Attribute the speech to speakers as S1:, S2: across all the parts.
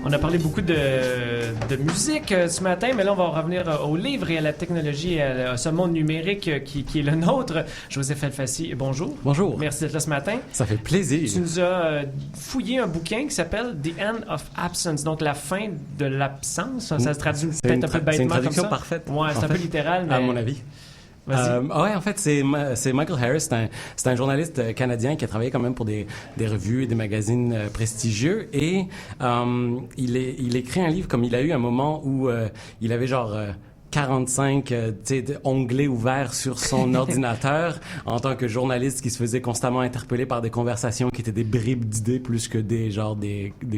S1: On a parlé beaucoup de musique ce matin, mais là, on va revenir au livre et à la technologie et à ce monde numérique qui est le nôtre. Joseph Elfassi, bonjour.
S2: Bonjour.
S1: Merci d'être là ce matin.
S2: Ça fait plaisir.
S1: Tu nous as fouillé un bouquin qui s'appelle The End of Absence, donc la fin de l'absence. Ça se traduit peut-être un peu bêtement comme ça.
S2: C'est une traduction parfaite.
S1: Ouais, c'est un peu littéral, mais...
S2: À mon avis. En fait, c'est Michael Harris, c'est un journaliste canadien qui a travaillé quand même pour des revues et des magazines prestigieux, et il écrit un livre comme il a eu un moment où il avait 45 onglets ouverts sur son ordinateur en tant que journaliste qui se faisait constamment interpeller par des conversations qui étaient des bribes d'idées plus que des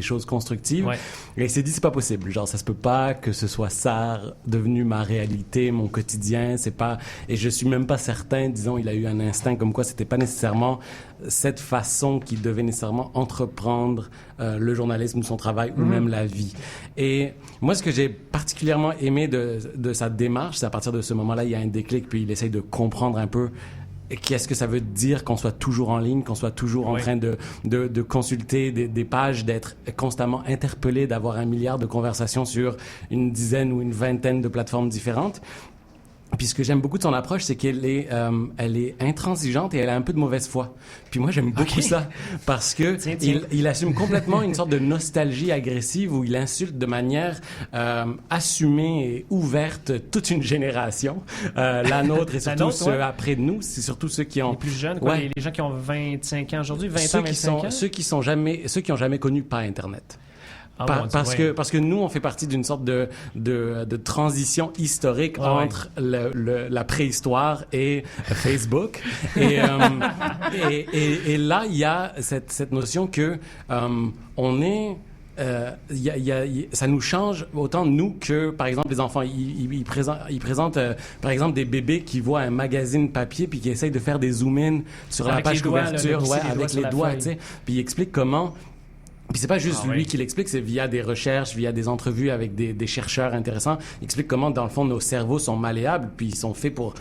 S2: choses constructives. Ouais. Et il s'est dit, c'est pas possible. Ça se peut pas que ce soit ça devenu ma réalité, mon quotidien. C'est pas, et je suis même pas certain, disons, il a eu un instinct comme quoi c'était pas nécessairement cette façon qu'il devait nécessairement entreprendre le journalisme, son travail ou même la vie. Et moi, ce que j'ai particulièrement aimé de sa démarche, c'est à partir de ce moment-là, il y a un déclic, puis il essaye de comprendre un peu qu'est-ce que ça veut dire qu'on soit toujours en ligne, qu'on soit toujours en train de consulter des pages, d'être constamment interpellé, d'avoir 1 milliard de conversations sur une dizaine ou une vingtaine de plateformes différentes. Puis ce que j'aime beaucoup de son approche, c'est qu'elle est intransigeante et elle a un peu de mauvaise foi. Puis moi, j'aime beaucoup ça parce que il assume complètement une sorte de nostalgie agressive où il insulte de manière assumée et ouverte toute une génération. La nôtre et surtout ceux après de nous, c'est surtout ceux qui ont...
S1: Les plus jeunes, quoi, les gens qui ont 25 ans aujourd'hui, 20 ans, 25 ans?
S2: Ceux qui ont jamais connu pas Internet. Parce que nous, on fait partie d'une sorte de transition historique entre la préhistoire et Facebook. Et là, il y a cette notion que on est... ça nous change autant nous que, par exemple, les enfants. Ils présentent par exemple, des bébés qui voient un magazine papier puis qui essayent de faire des zoom-in sur la page couverture, avec les doigts, tu sais. Puis ils expliquent comment... Puis c'est pas juste lui qui l'explique, c'est via des recherches, via des entrevues avec des chercheurs intéressants. Il explique comment, dans le fond, nos cerveaux sont malléables, puis ils sont faits pour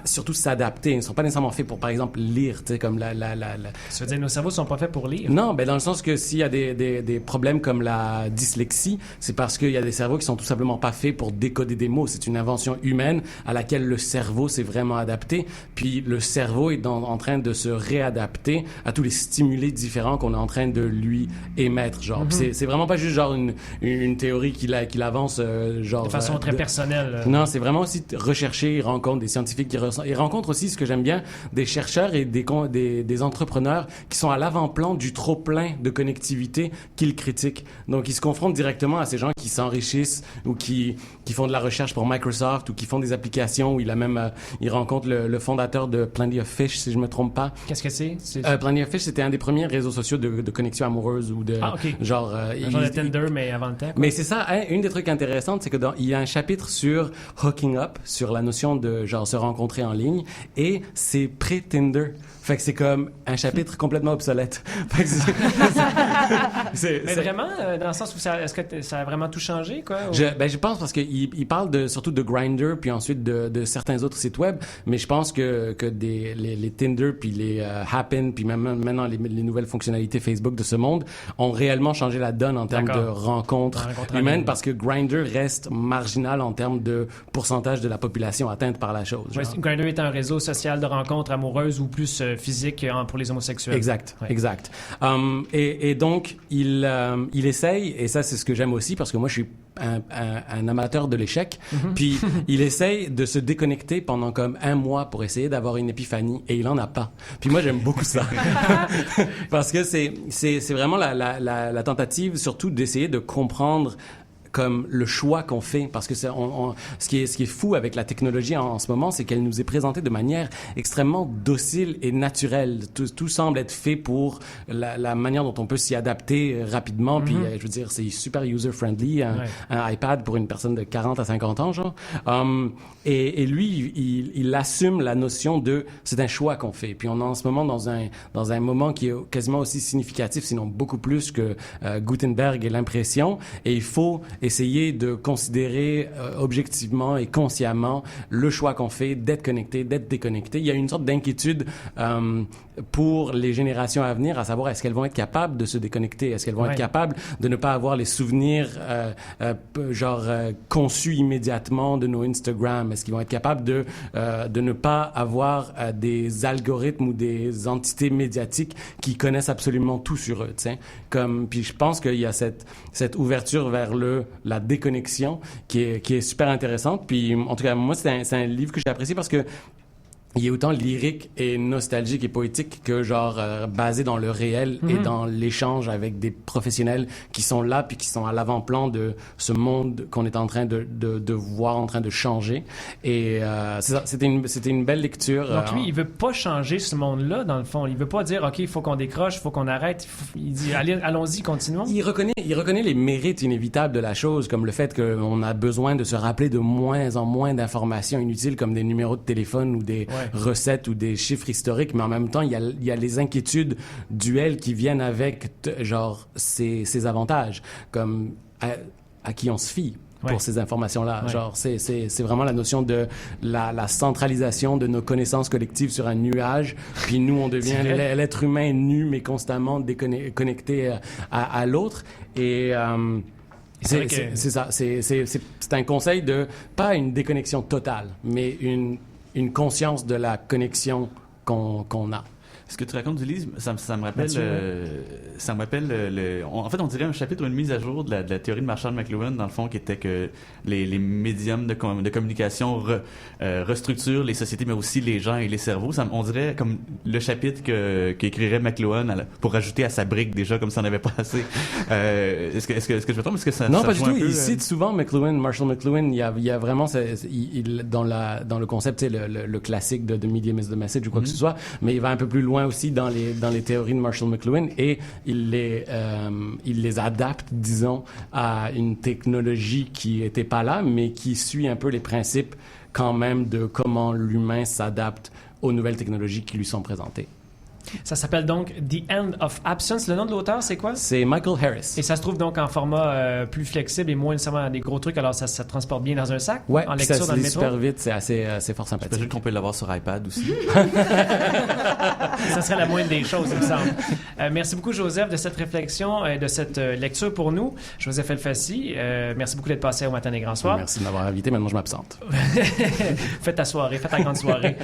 S2: surtout s'adapter. Ils ne sont pas nécessairement faits pour, par exemple, lire, tu sais, comme
S1: Ça veut dire que nos cerveaux ne sont pas faits pour lire?
S2: Non, dans le sens que s'il y a des problèmes comme la dyslexie, c'est parce qu'il y a des cerveaux qui sont tout simplement pas faits pour décoder des mots. C'est une invention humaine à laquelle le cerveau s'est vraiment adapté. Puis le cerveau est en train de se réadapter à tous les stimuli différents qu'on est en train de lui émettre. C'est vraiment pas juste une théorie qu'il avance de
S1: façon très personnelle.
S2: Non, c'est vraiment aussi rechercher. Il rencontre des scientifiques il rencontre aussi, ce que j'aime bien, des chercheurs et des entrepreneurs qui sont à l'avant-plan du trop-plein de connectivité qu'ils critiquent. Donc, ils se confrontent directement à ces gens qui s'enrichissent ou qui font de la recherche pour Microsoft ou qui font des applications où il rencontre le fondateur de Plenty of Fish, si je me trompe pas.
S1: Qu'est-ce que c'est?
S2: Plenty of Fish, c'était un des premiers réseaux sociaux de connexion amoureuse ou de...
S1: genre de Tinder, mais avant le temps.
S2: Mais c'est ça, une des trucs intéressants, c'est que il y a un chapitre sur hooking up, sur la notion de se rencontrer en ligne, et c'est pré-Tinder. Fait que c'est comme un chapitre complètement obsolète.
S1: Mais vraiment, dans le sens où est-ce que ça a vraiment tout changé, quoi? Ou...
S2: Je pense parce qu'il parle surtout de Grindr, puis ensuite de certains autres sites web, mais je pense que les Tinder, puis les Happn, puis même maintenant les nouvelles fonctionnalités Facebook de ce monde ont réellement changé la donne en termes de rencontres humaines, parce que Grindr reste marginal en termes de pourcentage de la population atteinte par la chose.
S1: Grindr est un réseau social de rencontres amoureuses ou plus physique pour les homosexuels.
S2: Exact. Et donc, il essaye, et ça, c'est ce que j'aime aussi, parce que moi, je suis un amateur de l'échec, puis il essaye de se déconnecter pendant comme 1 mois pour essayer d'avoir une épiphanie, et il en a pas. Puis moi, j'aime beaucoup ça. Parce que c'est vraiment la tentative, surtout, d'essayer de comprendre comme le choix qu'on fait, parce que ce qui est fou avec la technologie en ce moment, c'est qu'elle nous est présentée de manière extrêmement docile et naturelle. Tout semble être fait pour la manière dont on peut s'y adapter rapidement. Puis je veux dire, c'est super user-friendly, un iPad pour une personne de 40 à 50 ans, et lui, il assume la notion de c'est un choix qu'on fait. Puis on est en ce moment dans un moment qui est quasiment aussi significatif, sinon beaucoup plus que Gutenberg et l'impression, et il faut essayer de considérer objectivement et consciemment le choix qu'on fait d'être connecté, d'être déconnecté. Il y a une sorte d'inquiétude pour les générations à venir, à savoir est-ce qu'elles vont être capables de se déconnecter, est-ce qu'elles vont être capables de ne pas avoir les souvenirs conçus immédiatement de nos Instagram, est-ce qu'ils vont être capables de ne pas avoir des algorithmes ou des entités médiatiques qui connaissent absolument tout sur eux, tu sais. Puis je pense qu'il y a cette ouverture vers la déconnexion qui est super intéressante. Puis en tout cas, moi, c'est un livre que j'ai apprécié parce que il est autant lyrique et nostalgique et poétique que basé dans le réel et dans l'échange avec des professionnels qui sont là puis qui sont à l'avant-plan de ce monde qu'on est en train de voir en train de changer. Et c'est ça, c'était une belle lecture.
S1: Donc lui, il veut pas changer ce monde-là dans le fond. Il veut pas dire OK, il faut qu'on décroche, il faut qu'on arrête. Il dit allons-y, continuons.
S2: Il reconnaît les mérites inévitables de la chose, comme le fait qu'on a besoin de se rappeler de moins en moins d'informations inutiles comme des numéros de téléphone ou des recettes ou des chiffres historiques, mais en même temps, il y a les inquiétudes duelles qui viennent avec, ces avantages, comme à qui on se fie pour ces informations-là. C'est vraiment la notion de la centralisation de nos connaissances collectives sur un nuage, puis nous, on devient l'être humain nu, mais constamment connecté à l'autre. Et... c'est ça. C'est un conseil de pas une déconnexion totale, mais une conscience de la connexion qu'on a.
S3: Ce que tu racontes du livre, ça me rappelle, en fait, on dirait un chapitre ou une mise à jour de la théorie de Marshall McLuhan, dans le fond, qui était que les médiums de communication restructurent les sociétés, mais aussi les gens et les cerveaux. On dirait comme le chapitre qu'écrirait McLuhan pour rajouter à sa brique déjà, comme ça en avait pas assez. Est-ce que je me trompe? Est-ce que ça
S2: non, pas du tout.
S3: Il
S2: cite souvent Marshall McLuhan. Il y a vraiment dans le concept, le classique de The Medium is the Message ou quoi que ce soit, mais il va un peu plus loin aussi dans les théories de Marshall McLuhan et il les adapte, disons, à une technologie qui était pas là, mais qui suit un peu les principes quand même de comment l'humain s'adapte aux nouvelles technologies qui lui sont présentées.
S1: Ça s'appelle donc The End of Absence. Le nom de l'auteur, c'est quoi?
S2: C'est Michael Harris.
S1: Et ça se trouve donc en format plus flexible et moins nécessairement des gros trucs, alors ça se transporte bien dans un sac?
S2: Ouais,
S1: en lecture
S2: ça
S1: dans le métro?
S2: super vite, c'est assez fort sympathique.
S3: J'imagine qu'on peut l'avoir sur iPad aussi.
S1: Ça serait la moindre des choses, il me semble. Merci beaucoup, Joseph, de cette réflexion et de cette lecture pour nous. Joseph Elfassi, merci beaucoup d'être passé au Matin des Grands Soirs.
S2: Merci de m'avoir invité, maintenant je m'absente.
S1: Faites ta soirée, faites ta grande soirée.